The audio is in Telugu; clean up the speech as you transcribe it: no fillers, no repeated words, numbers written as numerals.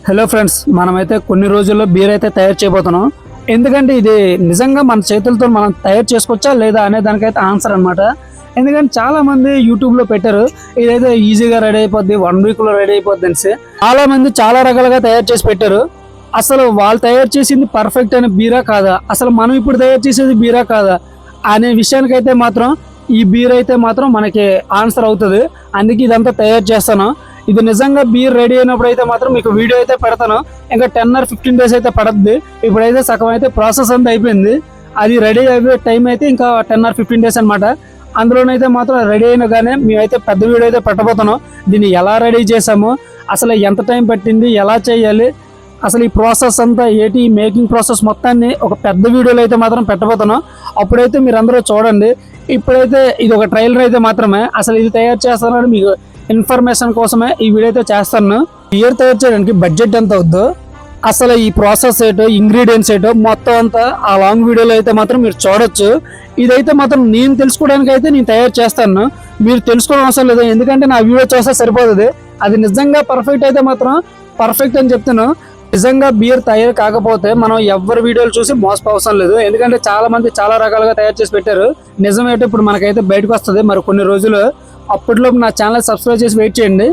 హలో ఫ్రెండ్స్, మనమైతే కొన్ని రోజుల్లో బీర్ అయితే తయారు చేయబోతున్నాం. ఎందుకంటే ఇది నిజంగా మన చేతులతో మనం తయారు చేసుకోవచ్చా లేదా అనే దానికైతే ఆన్సర్ అనమాట. ఎందుకంటే చాలా మంది యూట్యూబ్లో పెట్టారు ఇదైతే ఈజీగా రెడీ అయిపోద్ది, 1 వీక్లో రెడీ అయిపోద్ది అనేసి. చాలా మంది చాలా రకాలుగా తయారు చేసి పెట్టారు. అసలు వాళ్ళు తయారు చేసింది పర్ఫెక్ట్ అనే బీరా కాదా, అసలు మనం ఇప్పుడు తయారు చేసేది బీరా కాదా అనే విషయానికైతే మాత్రం ఈ బీర్ అయితే మాత్రం మనకి ఆన్సర్ అవుతుంది. అందుకే ఇదంతా తయారు చేస్తాను. ఇది నిజంగా బీర్ రెడీ అయినప్పుడు అయితే మాత్రం మీకు వీడియో అయితే పెడతాను. ఇంకా 10 or 15 days అయితే పడద్ది. ఇప్పుడైతే సగం అయితే ప్రాసెస్ అంతా అయిపోయింది. అది రెడీ అయిపోయే టైం అయితే ఇంకా 10 or 15 days అనమాట. అందులోనైతే మాత్రం రెడీ అయినగానే మేమైతే పెద్ద వీడియో అయితే పెట్టబోతున్నాం. దీన్ని ఎలా రెడీ చేసాము, అసలు ఎంత టైం పట్టింది, ఎలా చేయాలి, అసలు ఈ ప్రాసెస్ అంతా ఏంటి, ఈ మేకింగ్ ప్రాసెస్ మొత్తాన్ని ఒక పెద్ద వీడియోలో అయితే మాత్రం పెట్టబోతున్నాం. అప్పుడైతే మీరు అందరూ చూడండి. ఇప్పుడైతే ఇది ఒక ట్రైలర్ అయితే మాత్రమే. అసలు ఇది తయారు చేస్తానని మీకు ఇన్ఫర్మేషన్ కోసమే ఈ వీడియో అయితే చేస్తాను. బీర్ తయారు చేయడానికి బడ్జెట్ ఎంత అవుద్దో, అసలు ఈ ప్రాసెస్ ఏంటో, ఇంగ్రీడియంట్స్ ఏంటో మొత్తం అంతా ఆ లాంగ్ వీడియోలో అయితే మాత్రం మీరు చూడొచ్చు. ఇదైతే మాత్రం నేను తెలుసుకోవడానికి అయితే నేను తయారు చేస్తాను. మీరు తెలుసుకోవడం అవసరం లేదు, ఎందుకంటే నా వీడియో చేస్తే సరిపోతుంది. అది నిజంగా పర్ఫెక్ట్ అయితే మాత్రం పర్ఫెక్ట్ అని చెప్తాను. నిజంగా బీర్ తయారు కాకపోతే మనం ఎవరి వీడియోలు చూసి మోసపోవసరం లేదు. ఎందుకంటే చాలా మంది చాలా రకాలుగా తయారు చేసి పెట్టారు. నిజమేంటో ఇప్పుడు మనకైతే బయటకు వస్తుంది మరి కొన్ని రోజులు. అప్పట్లో నా ఛానల్ సబ్స్క్రైబ్ చేసి వెయిట్ చేయండి.